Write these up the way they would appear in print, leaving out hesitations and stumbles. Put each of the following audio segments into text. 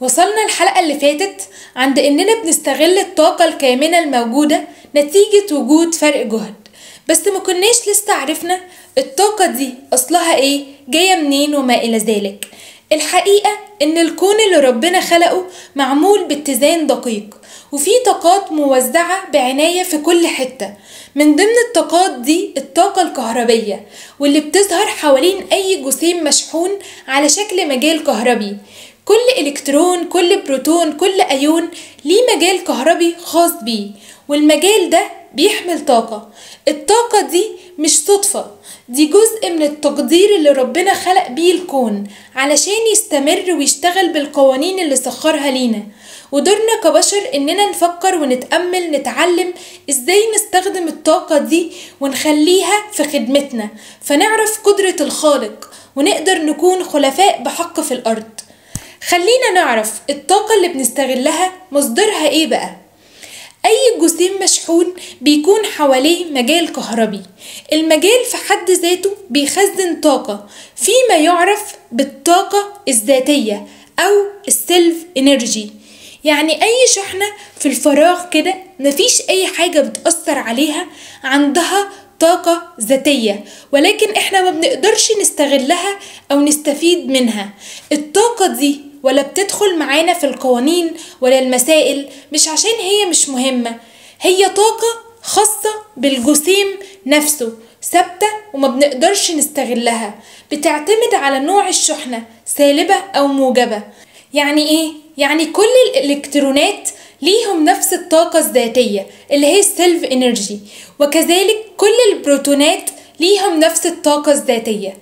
وصلنا الحلقة اللي فاتت عند إننا بنستغل الطاقة الكامنة الموجودة نتيجة وجود فرق جهد، بس ما كناش لسه عرفنا الطاقة دي أصلها إيه، جاية منين وما إلى ذلك. الحقيقة إن الكون اللي ربنا خلقه معمول باتزان دقيق، وفي طاقات موزعة بعناية في كل حتة. من ضمن الطاقات دي الطاقة الكهربية، واللي بتظهر حوالين أي جسيم مشحون على شكل مجال كهربي. كل إلكترون، كل بروتون، كل أيون ليه مجال كهربي خاص بيه، والمجال ده بيحمل طاقة. الطاقة دي مش صدفة، دي جزء من التقدير اللي ربنا خلق بيه الكون علشان يستمر ويشتغل بالقوانين اللي سخرها لينا. ودورنا كبشر إننا نفكر ونتأمل نتعلم إزاي نستخدم الطاقة دي ونخليها في خدمتنا، فنعرف قدرة الخالق ونقدر نكون خلفاء بحق في الأرض. خلينا نعرف الطاقة اللي بنستغلها مصدرها ايه بقى. اي جسيم مشحون بيكون حواليه مجال كهربي. المجال في حد ذاته بيخزن طاقة فيما يعرف بالطاقة الذاتية او السيلف انرجي. يعني اي شحنة في الفراغ كده مفيش اي حاجة بتأثر عليها عندها طاقة ذاتية، ولكن احنا ما بنقدرش نستغلها او نستفيد منها. الطاقة دي ولا بتدخل معانا في القوانين ولا المسائل، مش عشان هي مش مهمة، هي طاقة خاصة بالجسيم نفسه، ثابتة وما بنقدرش نستغلها. بتعتمد على نوع الشحنة، سالبة أو موجبة. يعني إيه؟ يعني كل الإلكترونات ليهم نفس الطاقة الذاتية اللي هي السيلف انرجي، وكذلك كل البروتونات ليهم نفس الطاقة الذاتية.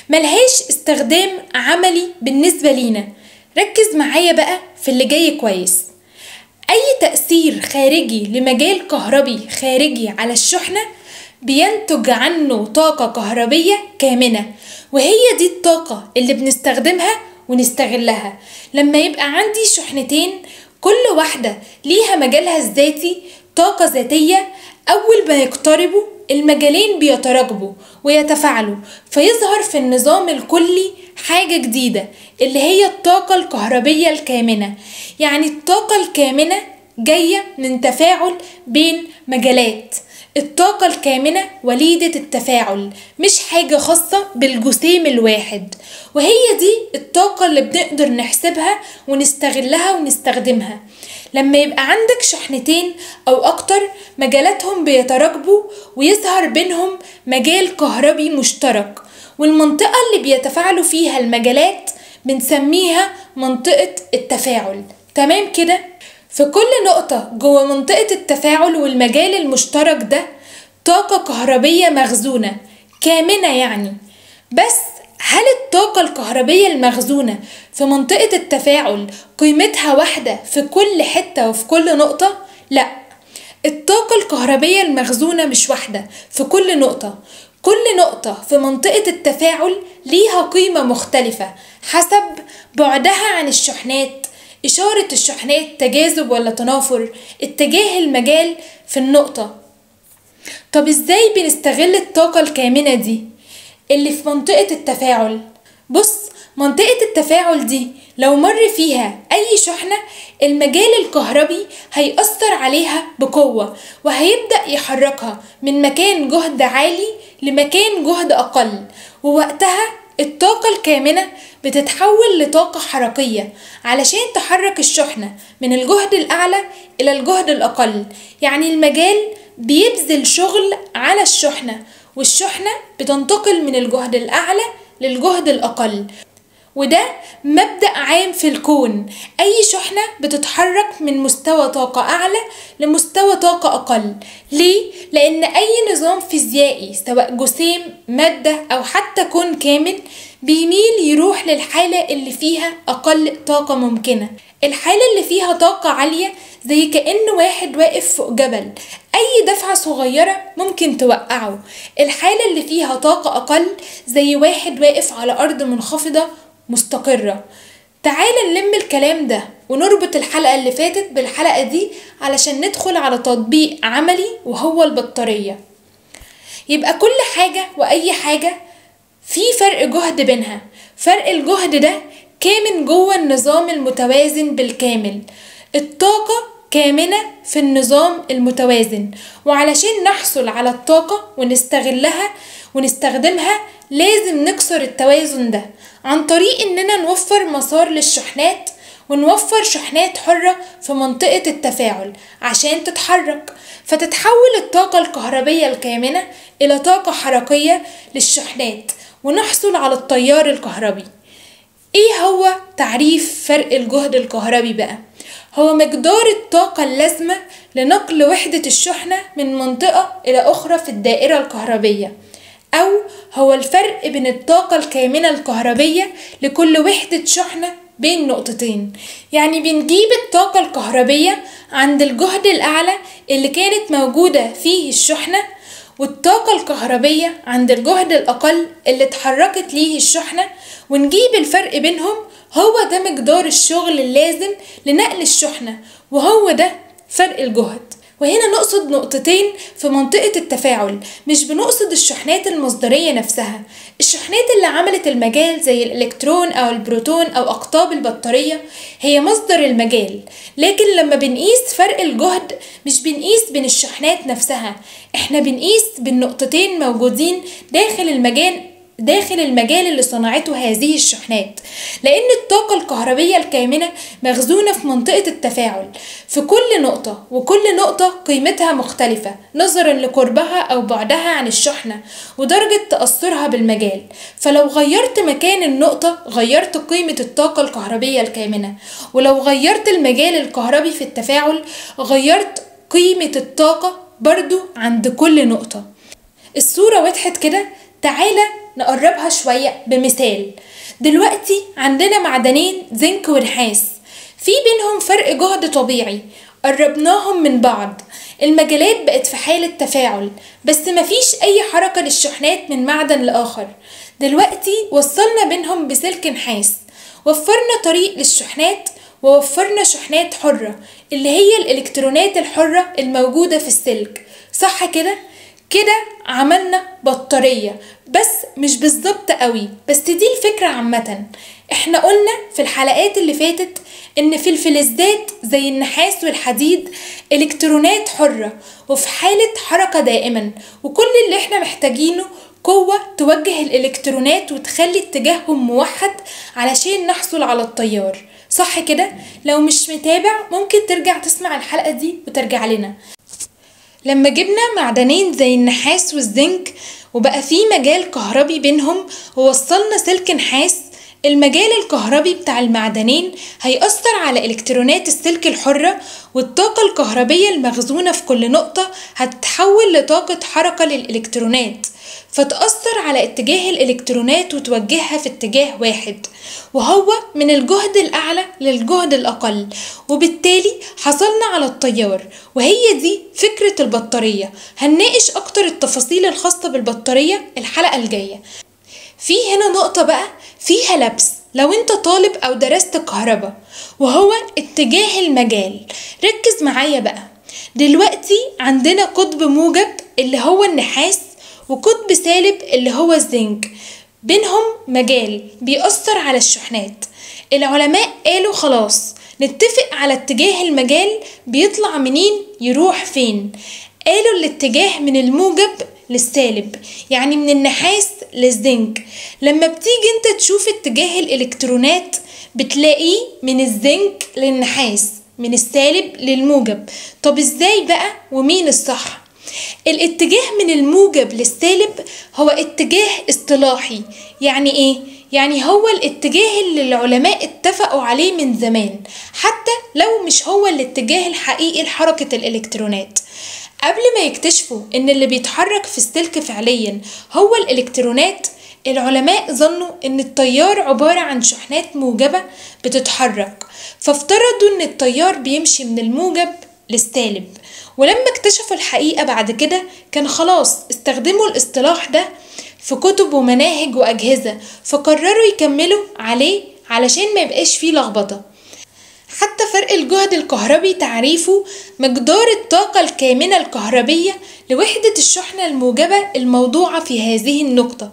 ملهاش استخدام عملي بالنسبة لينا. ركز معايا بقى في اللي جاي كويس. أي تأثير خارجي لمجال كهربي خارجي على الشحنة بينتج عنه طاقة كهربية كامنة، وهي دي الطاقة اللي بنستخدمها ونستغلها. لما يبقى عندي شحنتين كل واحدة ليها مجالها الذاتي طاقة ذاتية، أول ما يقتربوا المجالين بيتراكبوا ويتفاعلوا، فيظهر في النظام الكلي حاجة جديدة اللي هي الطاقة الكهربية الكامنة. يعني الطاقة الكامنة جاية من تفاعل بين مجالات. الطاقة الكامنة وليدة التفاعل، مش حاجة خاصة بالجسيم الواحد، وهي دي الطاقة اللي بنقدر نحسبها ونستغلها ونستخدمها. لما يبقى عندك شحنتين أو أكتر مجالاتهم بيتراكبوا ويظهر بينهم مجال كهربي مشترك، والمنطقة اللي بيتفاعلوا فيها المجالات بنسميها منطقة التفاعل. تمام كده؟ في كل نقطة جوه منطقة التفاعل والمجال المشترك ده طاقة كهربية مخزونة كامنة يعني. بس هل الطاقة الكهربية المخزونة في منطقة التفاعل قيمتها واحدة في كل حتة وفي كل نقطة؟ لا، الطاقة الكهربية المخزونة مش واحدة في كل نقطة. كل نقطة في منطقة التفاعل ليها قيمة مختلفة حسب بعدها عن الشحنات، إشارة الشحنات تجاذب ولا تنافر، اتجاه المجال في النقطة. طب ازاي بنستغل الطاقة الكامنة دي اللي في منطقة التفاعل؟ بص، منطقة التفاعل دي لو مر فيها أي شحنة المجال الكهربي هيأثر عليها بقوة، وهيبدأ يحركها من مكان جهد عالي لمكان جهد أقل، ووقتها الطاقة الكامنة بتتحول لطاقة حركية علشان تحرك الشحنة من الجهد الأعلى إلى الجهد الأقل. يعني المجال بيبذل شغل على الشحنة، والشحنة بتنتقل من الجهد الأعلى للجهد الأقل. وده مبدأ عام في الكون، أي شحنة بتتحرك من مستوى طاقة أعلى لمستوى طاقة أقل. ليه؟ لأن أي نظام فيزيائي سواء جسيم، مادة أو حتى كون كامل بيميل يروح للحالة اللي فيها أقل طاقة ممكنة. الحالة اللي فيها طاقة عالية زي كأن واحد واقف فوق جبل، أي دفعة صغيرة ممكن توقعه. الحالة اللي فيها طاقة أقل زي واحد واقف على أرض منخفضة مستقرة. تعال نلم الكلام ده ونربط الحلقة اللي فاتت بالحلقة دي علشان ندخل على تطبيق عملي وهو البطارية. يبقى كل حاجة وأي حاجة في فرق جهد بينها. فرق الجهد ده كامن جوه النظام المتوازن بالكامل. الطاقة كامنة في النظام المتوازن، وعلشان نحصل على الطاقة ونستغلها ونستخدمها لازم نكسر التوازن ده عن طريق اننا نوفر مسار للشحنات، ونوفر شحنات حرة في منطقة التفاعل عشان تتحرك، فتتحول الطاقة الكهربية الكامنة إلى طاقة حركية للشحنات، ونحصل على التيار الكهربي. ايه هو تعريف فرق الجهد الكهربي بقى؟ هو مقدار الطاقة اللازمة لنقل وحدة الشحنة من منطقة إلى أخرى في الدائرة الكهربية، أو هو الفرق بين الطاقة الكامنة الكهربية لكل وحدة شحنة بين نقطتين. يعني بنجيب الطاقة الكهربية عند الجهد الأعلى اللي كانت موجودة فيه الشحنة، والطاقة الكهربية عند الجهد الأقل اللي اتحركت ليه الشحنة، ونجيب الفرق بينهم. هو ده مقدار الشغل اللازم لنقل الشحنة، وهو ده فرق الجهد. وهنا نقصد نقطتين في منطقة التفاعل، مش بنقصد الشحنات المصدرية نفسها. الشحنات اللي عملت المجال زي الإلكترون أو البروتون أو أقطاب البطارية هي مصدر المجال، لكن لما بنقيس فرق الجهد مش بنقيس بين الشحنات نفسها، احنا بنقيس بين نقطتين موجودين داخل المجال اللي صنعته هذه الشحنات، لأن الطاقة الكهربية الكامنة مخزونة في منطقة التفاعل في كل نقطة، وكل نقطة قيمتها مختلفة نظرا لقربها أو بعدها عن الشحنة ودرجة تأثرها بالمجال. فلو غيرت مكان النقطة غيرت قيمة الطاقة الكهربية الكامنة، ولو غيرت المجال الكهربي في التفاعل غيرت قيمة الطاقة برضو عند كل نقطة. الصورة وضحت كده؟ تعالى نقربها شوية بمثال. دلوقتي عندنا معدنين زنك ونحاس، في بينهم فرق جهد طبيعي، قربناهم من بعض، المجالات بقت في حالة تفاعل، بس مفيش أي حركة للشحنات من معدن لآخر. دلوقتي وصلنا بينهم بسلك نحاس، وفرنا طريق للشحنات، ووفرنا شحنات حرة اللي هي الإلكترونات الحرة الموجودة في السلك. صح كده؟ كده عملنا بطارية، بس مش بالظبط قوي، بس دي الفكرة عامة. احنا قلنا في الحلقات اللي فاتت ان في الفلزات زي النحاس والحديد الكترونات حرة وفي حالة حركة دائما، وكل اللي احنا محتاجينه قوة توجه الالكترونات وتخلي اتجاههم موحد علشان نحصل على التيار. صح كده؟ لو مش متابع ممكن ترجع تسمع الحلقة دي وترجع لنا. لما جبنا معدنين زي النحاس والزنك وبقى في مجال كهربي بينهم ووصلنا سلك نحاس، المجال الكهربي بتاع المعدنين هيأثر على إلكترونات السلك الحرة، والطاقة الكهربية المخزونة في كل نقطة هتتحول لطاقة حركة للإلكترونات، فتأثر على اتجاه الإلكترونات وتوجهها في اتجاه واحد، وهو من الجهد الأعلى للجهد الأقل، وبالتالي حصلنا على التيار. وهي دي فكرة البطارية. هنناقش أكتر التفاصيل الخاصة بالبطارية الحلقة الجاية. في هنا نقطة بقى فيها لبس لو انت طالب أو درست كهرباء، وهو اتجاه المجال. ركز معايا بقى. دلوقتي عندنا قطب موجب اللي هو النحاس، وقطب سالب اللي هو الزنك، بينهم مجال بيأثر على الشحنات. العلماء قالوا خلاص نتفق على اتجاه المجال بيطلع منين يروح فين. قالوا الاتجاه من الموجب للسالب، يعني من النحاس للزنك. لما بتيجي انت تشوف اتجاه الالكترونات بتلاقيه من الزنك للنحاس، من السالب للموجب. طب ازاي بقى ومين الصح؟ الاتجاه من الموجب للسالب هو اتجاه اصطلاحي. يعني ايه؟ يعني هو الاتجاه اللي العلماء اتفقوا عليه من زمان، حتى لو مش هو الاتجاه الحقيقي لحركة الالكترونات. قبل ما يكتشفوا ان اللي بيتحرك في السلك فعليا هو الالكترونات، العلماء ظنوا ان التيار عبارة عن شحنات موجبة بتتحرك، فافترضوا ان التيار بيمشي من الموجب للسالب. ولما اكتشفوا الحقيقة بعد كده كان خلاص استخدموا الاصطلاح ده في كتب ومناهج وأجهزة، فقرروا يكملوا عليه علشان ما يبقاش فيه لخبطة. حتى فرق الجهد الكهربي تعريفه مقدار الطاقة الكامنة الكهربية لوحدة الشحنة الموجبة الموضوعة في هذه النقطة.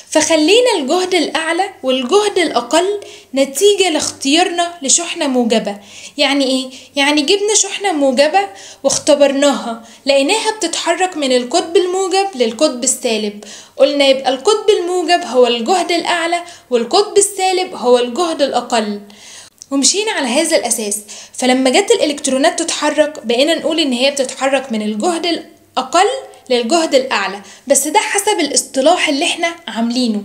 فخلينا الجهد الأعلى والجهد الأقل نتيجة لاختيارنا لشحنة موجبة. يعني إيه؟ يعني جبنا شحنة موجبة واختبرناها، لقيناها بتتحرك من القطب الموجب للقطب السالب، قلنا يبقى القطب الموجب هو الجهد الأعلى والقطب السالب هو الجهد الأقل، ومشينا على هذا الأساس. فلما جت الإلكترونات تتحرك بقينا نقول إن هي بتتحرك من الجهد الأقل للجهد الأعلى، بس ده حسب الاصطلاح اللي احنا عاملينه.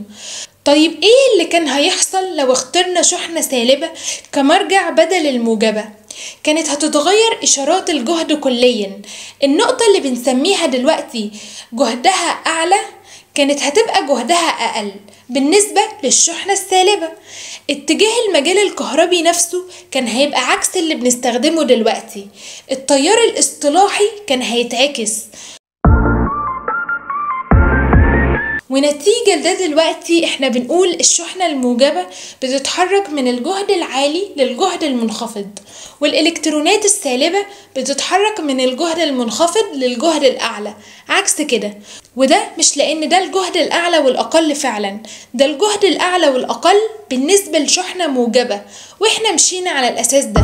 طيب ايه اللي كان هيحصل لو اخترنا شحنة سالبة كمرجع بدل الموجبة؟ كانت هتتغير إشارات الجهد كليا. النقطة اللي بنسميها دلوقتي جهدها أعلى كانت هتبقى جهدها أقل بالنسبة للشحنة السالبة. اتجاه المجال الكهربي نفسه كان هيبقى عكس اللي بنستخدمه دلوقتي. التيار الاصطلاحي كان هيتعكس، ونتيجة ده دلوقتي احنا بنقول الشحنة الموجبة بتتحرك من الجهد العالي للجهد المنخفض، والإلكترونات السالبة بتتحرك من الجهد المنخفض للجهد الأعلى عكس كده. وده مش لأن ده الجهد الأعلى والأقل فعلا، ده الجهد الأعلى والأقل بالنسبة لشحنة موجبة، واحنا مشينا على الأساس ده.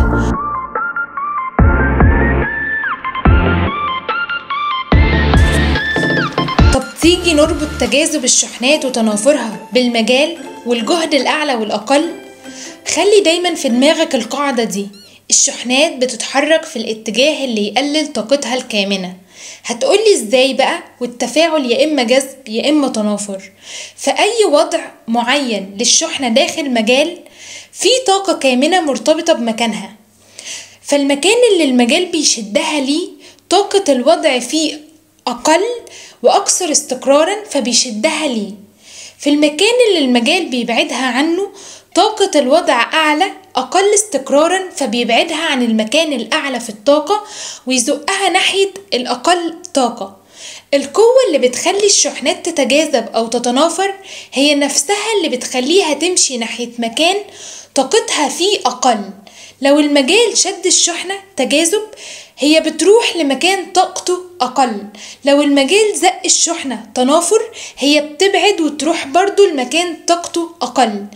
تيجي نربط تجاذب الشحنات وتنافرها بالمجال والجهد الأعلى والأقل. خلي دايما في دماغك القاعدة دي، الشحنات بتتحرك في الاتجاه اللي يقلل طاقتها الكامنة. هتقولي ازاي بقى؟ والتفاعل يا إما جذب يا إما تنافر. فأي وضع معين للشحنة داخل مجال في طاقة كامنة مرتبطة بمكانها، فالمكان اللي المجال بيشدها ليه طاقة الوضع فيه أقل وأكثر استقرارا فبيشدها ليه. في المكان اللي المجال بيبعدها عنه طاقة الوضع أعلى أقل استقرارا فبيبعدها عن المكان الأعلى في الطاقة ويزقها ناحية الأقل طاقة. القوة اللي بتخلي الشحنات تتجاذب أو تتنافر هي نفسها اللي بتخليها تمشي ناحية مكان طاقتها فيه أقل. لو المجال شد الشحنة تجاذب هي بتروح لمكان طاقته أقل، لو المجال زق الشحنة تنافر هي بتبعد وتروح برضو لمكان طاقته أقل.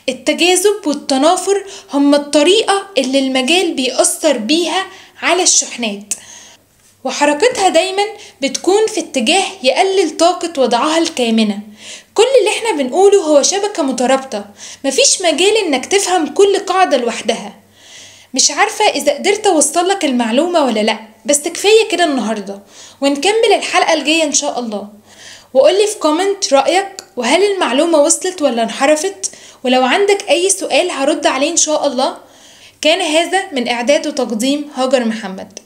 التجاذب والتنافر هما الطريقة اللي المجال بيأثر بيها على الشحنات، وحركتها دايما بتكون في اتجاه يقلل طاقة وضعها الكامنة. كل اللي احنا بنقوله هو شبكة مترابطة، مفيش مجال انك تفهم كل قاعدة لوحدها. مش عارفة إذا قدرت أوصلك المعلومة ولا لأ، بس كفاية كده النهاردة، ونكمل الحلقة الجاية إن شاء الله. وقولي في كومنت رأيك، وهل المعلومة وصلت ولا انحرفت؟ ولو عندك أي سؤال هرد عليه إن شاء الله. كان هذا من إعداد وتقديم هاجر محمد.